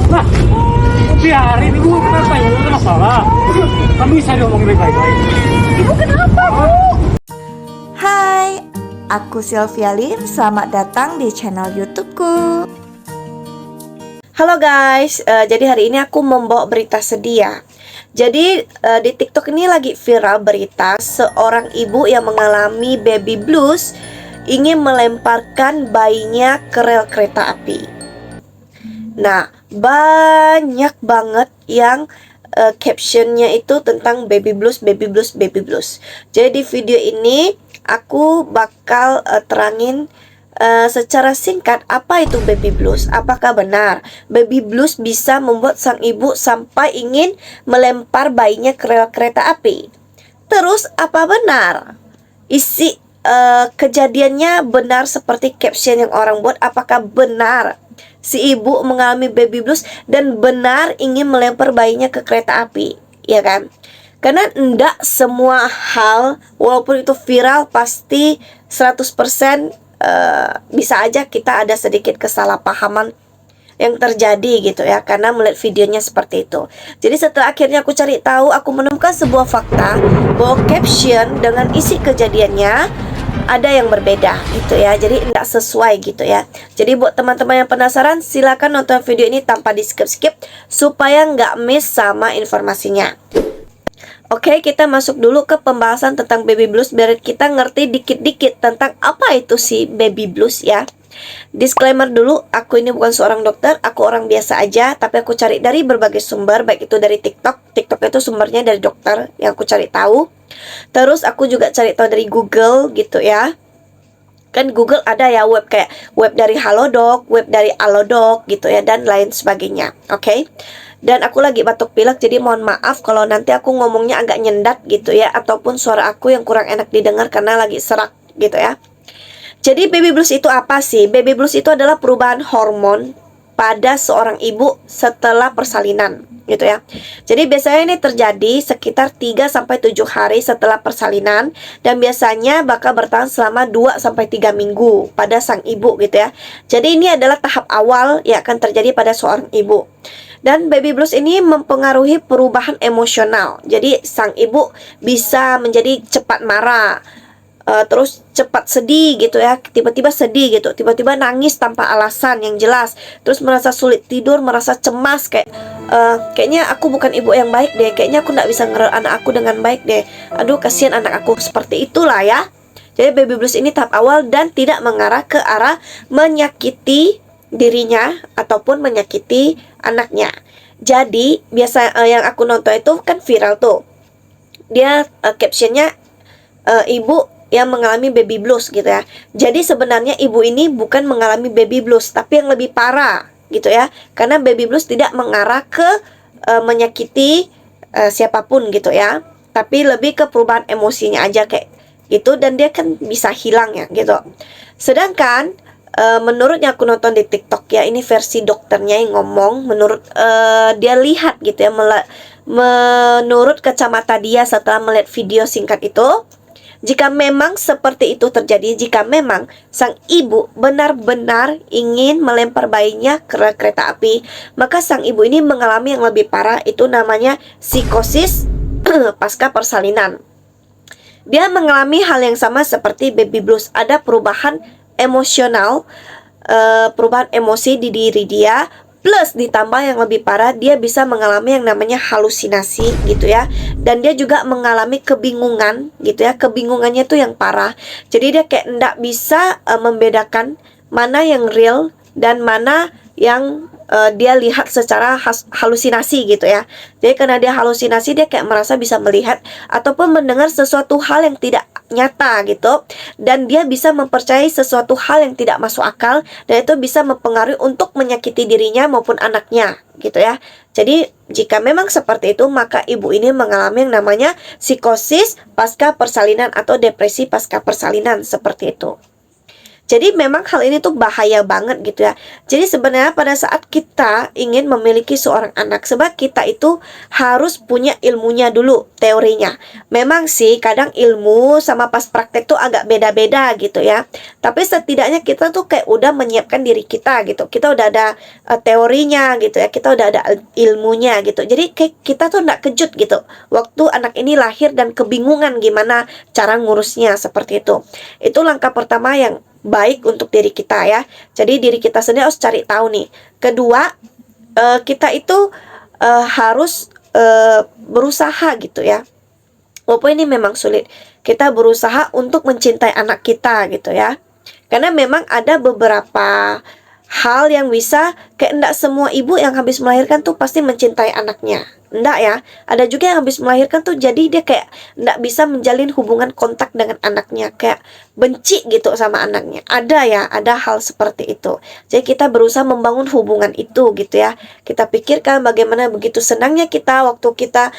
Lah, biarin ibu, kenapa ibu? Ada masalah. Kan bisa diomongin baik-baik. Ibu kenapa, Bu? Hai, aku Sylvia Lim. Selamat datang di channel YouTubeku. Halo guys, jadi hari ini aku membawa berita sedih ya. Jadi di TikTok ini lagi viral berita seorang ibu yang mengalami baby blues ingin melemparkan bayinya ke rel kereta api. Nah, banyak banget yang captionnya itu tentang baby blues, baby blues, baby blues. Jadi di video ini aku bakal terangin secara singkat apa itu baby blues. Apakah benar baby blues bisa membuat sang ibu sampai ingin melempar bayinya ke rel kereta api? Terus apa benar isi kejadiannya benar seperti caption yang orang buat? Apakah benar si ibu mengalami baby blues dan benar ingin melempar bayinya ke kereta api, ya kan? Karena enggak semua hal walaupun itu viral pasti 100% bisa aja kita ada sedikit kesalahpahaman yang terjadi gitu ya, karena melihat videonya seperti itu. Jadi setelah akhirnya aku cari tahu, aku menemukan sebuah fakta bahwa caption dengan isi kejadiannya ada yang berbeda gitu ya. Jadi tidak sesuai gitu ya. Jadi buat teman-teman yang penasaran, silakan nonton video ini tanpa di skip-skip supaya nggak miss sama informasinya. Oke, kita masuk dulu ke pembahasan tentang baby blues biar kita ngerti dikit-dikit tentang apa itu si baby blues ya. Disclaimer dulu, aku ini bukan seorang dokter, aku orang biasa aja, tapi aku cari dari berbagai sumber, baik itu dari TikTok. TikTok itu sumbernya dari dokter yang aku cari tahu. Terus aku juga cari tahu dari Google gitu ya. Kan Google ada ya web kayak web dari Halodoc, web dari Alodoc gitu ya, dan lain sebagainya. Oke. Dan aku lagi batuk pilek, jadi mohon maaf kalau nanti aku ngomongnya agak nyendat gitu ya, ataupun suara aku yang kurang enak didengar karena lagi serak gitu ya. Jadi baby blues itu apa sih? Baby blues itu adalah perubahan hormon pada seorang ibu setelah persalinan gitu ya. Jadi biasanya ini terjadi sekitar 3-7 hari setelah persalinan dan biasanya bakal bertahan selama 2-3 minggu pada sang ibu gitu ya. Jadi ini adalah tahap awal yang akan terjadi pada seorang ibu. Dan baby blues ini mempengaruhi perubahan emosional. Jadi sang ibu bisa menjadi cepat marah, terus cepat sedih gitu ya, tiba-tiba sedih gitu, tiba-tiba nangis tanpa alasan yang jelas, terus merasa sulit tidur, merasa cemas kayak kayaknya aku bukan ibu yang baik deh, kayaknya aku nggak bisa ngerawat anak aku dengan baik deh, aduh kasihan anak aku, seperti itulah ya. Jadi baby blues ini tahap awal dan tidak mengarah ke arah menyakiti dirinya ataupun menyakiti anaknya. Jadi biasa yang aku nonton itu kan viral tuh, dia captionnya ibu yang mengalami baby blues gitu ya. Jadi sebenarnya ibu ini bukan mengalami baby blues, tapi yang lebih parah gitu ya. Karena baby blues tidak mengarah ke menyakiti siapapun gitu ya, tapi lebih ke perubahan emosinya aja kayak gitu, dan dia kan bisa hilang ya gitu. Sedangkan menurut yang aku nonton di TikTok ya, ini versi dokternya yang ngomong, menurut dia lihat gitu ya, menurut kacamata dia setelah melihat video singkat itu, jika memang seperti itu terjadi, jika memang sang ibu benar-benar ingin melempar bayinya ke rel kereta api, maka sang ibu ini mengalami yang lebih parah, itu namanya psikosis pasca persalinan. Dia mengalami hal yang sama seperti baby blues, ada perubahan emosional, perubahan emosi di diri dia, plus ditambah yang lebih parah, dia bisa mengalami yang namanya halusinasi gitu ya. Dan dia juga mengalami kebingungan gitu ya. Kebingungannya itu yang parah. Jadi dia kayak enggak bisa membedakan mana yang real dan mana yang dia lihat secara halusinasi gitu ya. Jadi karena dia halusinasi, dia kayak merasa bisa melihat ataupun mendengar sesuatu hal yang tidak nyata gitu, dan dia bisa mempercayai sesuatu hal yang tidak masuk akal, dan itu bisa mempengaruhi untuk menyakiti dirinya maupun anaknya gitu ya. Jadi jika memang seperti itu, maka ibu ini mengalami yang namanya psikosis pasca persalinan atau depresi pasca persalinan seperti itu. Jadi memang hal ini tuh bahaya banget gitu ya. Jadi sebenarnya pada saat kita ingin memiliki seorang anak, sebab kita itu harus punya ilmunya dulu, teorinya. Memang sih kadang ilmu sama pas praktek tuh agak beda-beda gitu ya. Tapi setidaknya kita tuh kayak udah menyiapkan diri kita gitu. Kita udah ada teorinya gitu ya. Kita udah ada ilmunya gitu. Jadi kayak kita tuh nggak kejut gitu. Waktu anak ini lahir dan kebingungan gimana cara ngurusnya seperti itu. Itu langkah pertama yang baik untuk diri kita ya. Jadi diri kita sendiri harus cari tahu nih. Kedua, kita itu harus berusaha gitu ya. Walaupun ini memang sulit, kita berusaha untuk mencintai anak kita gitu ya. Karena memang ada beberapa hal yang bisa, kayak enggak semua ibu yang habis melahirkan tuh pasti mencintai anaknya. Enggak ya, ada juga yang habis melahirkan tuh jadi dia kayak enggak bisa menjalin hubungan kontak dengan anaknya, kayak benci gitu sama anaknya. Ada ya, ada hal seperti itu. Jadi kita berusaha membangun hubungan itu gitu ya. Kita pikirkan bagaimana begitu senangnya kita waktu kita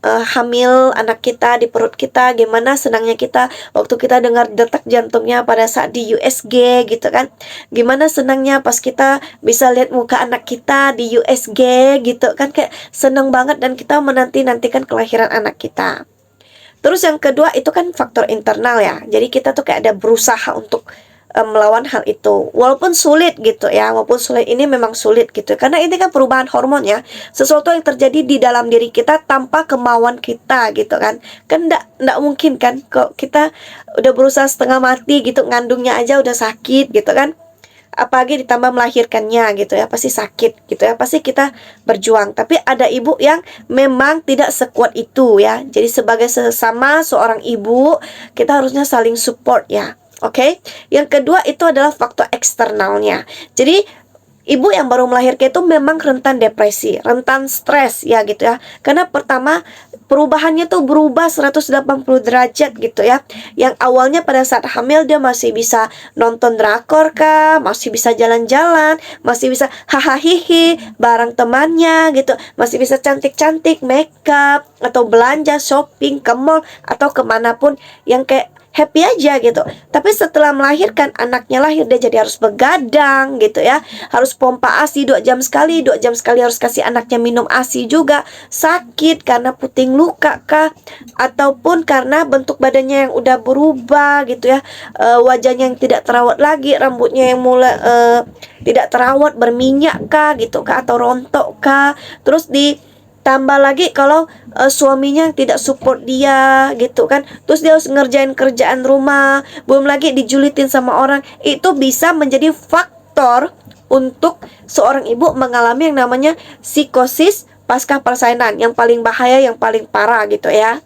hamil anak kita di perut kita, gimana senangnya kita waktu kita dengar detak jantungnya pada saat di USG gitu kan. Gimana senangnya pas kita bisa lihat muka anak kita di USG gitu kan, kayak senang banget dan kita menanti-nantikan kelahiran anak kita. Terus yang kedua itu kan faktor internal ya. Jadi kita tuh kayak ada berusaha untuk melawan hal itu, walaupun sulit gitu ya, walaupun sulit, ini memang sulit gitu karena ini kan perubahan hormon ya, sesuatu yang terjadi di dalam diri kita tanpa kemauan kita gitu kan ndak mungkin kan kok kita udah berusaha setengah mati gitu, ngandungnya aja udah sakit gitu kan, apalagi ditambah melahirkannya gitu ya, pasti sakit gitu ya, pasti kita berjuang. Tapi ada ibu yang memang tidak sekuat itu ya. Jadi sebagai sesama seorang ibu, kita harusnya saling support ya. Oke, yang kedua itu adalah faktor eksternalnya. Jadi ibu yang baru melahirkan itu memang rentan depresi, rentan stres ya gitu ya. Karena pertama perubahannya tuh berubah 180 derajat gitu ya. Yang awalnya pada saat hamil dia masih bisa nonton drakor kah, masih bisa jalan-jalan, masih bisa hahaha bareng temannya gitu, masih bisa cantik-cantik, makeup atau belanja, shopping ke mall atau kemanapun yang kayak happy aja gitu. Tapi setelah melahirkan, anaknya lahir, dia jadi harus begadang gitu ya, harus pompa ASI 2 jam sekali, 2 jam sekali harus kasih anaknya minum ASI juga, sakit karena puting luka kah, ataupun karena bentuk badannya yang udah berubah gitu ya, wajahnya yang tidak terawat lagi, rambutnya yang mulai tidak terawat, berminyak kah gitu kah, atau rontok kah. Terus ditambah lagi kalau suaminya tidak support dia gitu kan, terus dia harus ngerjain kerjaan rumah, belum lagi dijulitin sama orang, itu bisa menjadi faktor untuk seorang ibu mengalami yang namanya psikosis pasca persalinan, yang paling bahaya, yang paling parah gitu ya.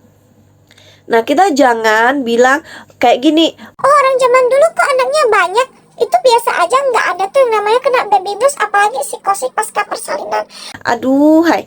Nah, kita jangan bilang kayak gini, oh orang zaman dulu kok anaknya banyak, itu biasa aja, nggak ada tuh yang namanya kena baby blues, apalagi psikosis pasca persalinan. Aduh, hai,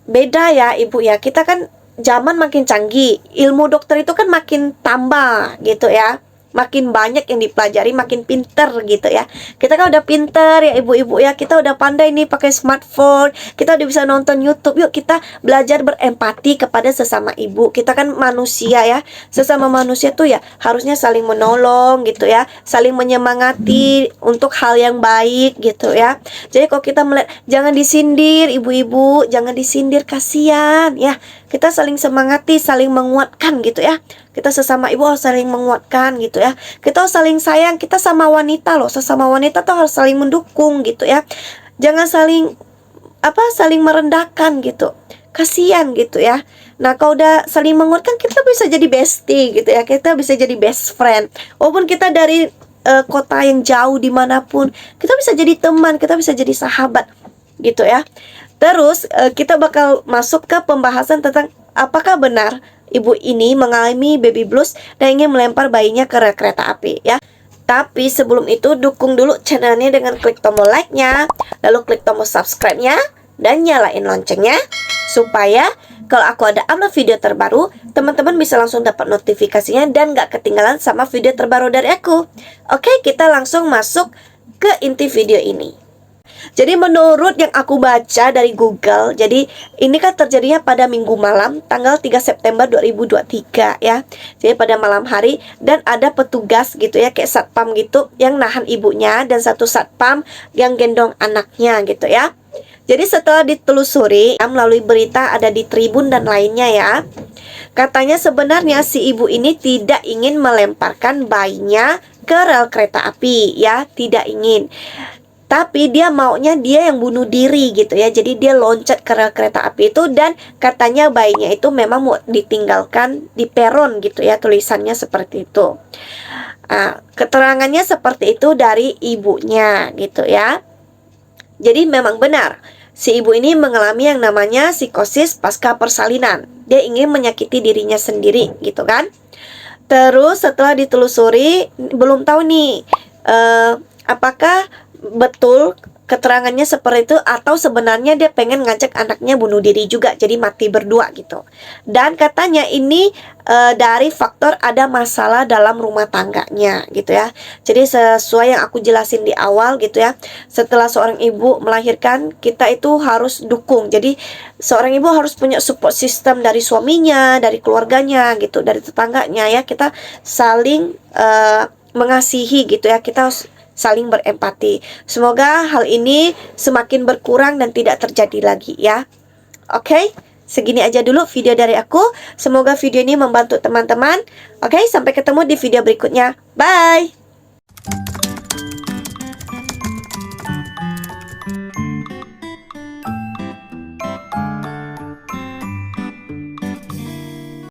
beda ya ibu ya, kita kan zaman makin canggih, ilmu dokter itu kan makin tambah gitu ya, makin banyak yang dipelajari, makin pinter gitu ya. Kita kan udah pinter ya ibu-ibu ya, kita udah pandai nih pakai smartphone, kita udah bisa nonton YouTube. Yuk kita belajar berempati kepada sesama ibu. Kita kan manusia ya, sesama manusia tuh ya harusnya saling menolong gitu ya, saling menyemangati untuk hal yang baik gitu ya. Jadi kalau kita melihat, jangan disindir ibu-ibu, jangan disindir, kasihan ya. Kita saling semangati, saling menguatkan gitu ya. Kita sesama ibu harus saling menguatkan gitu ya. Kita harus saling sayang, kita sama wanita loh, sesama wanita tuh harus saling mendukung gitu ya. Jangan saling merendahkan gitu, kasihan gitu ya. Nah, kalau udah saling menguatkan, kita bisa jadi bestie gitu ya, kita bisa jadi best friend. Walaupun kita dari kota yang jauh dimanapun, kita bisa jadi teman, kita bisa jadi sahabat gitu ya. Terus kita bakal masuk ke pembahasan tentang apakah benar ibu ini mengalami baby blues dan ingin melempar bayinya ke rel kereta api ya. Tapi sebelum itu, dukung dulu channelnya dengan klik tombol like-nya, lalu klik tombol subscribe-nya, dan nyalain loncengnya, supaya kalau aku ada upload video terbaru, teman-teman bisa langsung dapat notifikasinya dan gak ketinggalan sama video terbaru dari aku. Oke, kita langsung masuk ke inti video ini. Jadi menurut yang aku baca dari Google, jadi ini kan terjadinya pada Minggu malam tanggal 3 September 2023 ya. Jadi pada malam hari, dan ada petugas gitu ya, kayak satpam gitu yang nahan ibunya, dan satu satpam yang gendong anaknya gitu ya. Jadi setelah ditelusuri melalui berita ada di Tribun dan lainnya ya, katanya sebenarnya si ibu ini tidak ingin melemparkan bayinya ke rel kereta api ya, tidak ingin. Tapi dia maunya dia yang bunuh diri gitu ya. Jadi dia loncat ke rel kereta api itu, dan katanya bayinya itu memang mau ditinggalkan di peron gitu ya, tulisannya seperti itu. Keterangannya seperti itu dari ibunya gitu ya. Jadi memang benar, si ibu ini mengalami yang namanya psikosis pasca persalinan. Dia ingin menyakiti dirinya sendiri gitu kan. Terus setelah ditelusuri, belum tahu nih apakah betul keterangannya seperti itu, atau sebenarnya dia pengen ngajak anaknya bunuh diri juga, jadi mati berdua gitu. Dan katanya ini dari faktor ada masalah dalam rumah tangganya gitu ya. Jadi sesuai yang aku jelasin di awal gitu ya, setelah seorang ibu melahirkan, kita itu harus dukung. Jadi seorang ibu harus punya support system dari suaminya, dari keluarganya gitu, dari tetangganya ya. Kita saling mengasihi gitu ya, kita harus saling berempati. Semoga hal ini semakin berkurang dan tidak terjadi lagi ya. Oke, segini aja dulu video dari aku. Semoga video ini membantu teman-teman. Oke, sampai ketemu di video berikutnya. Bye.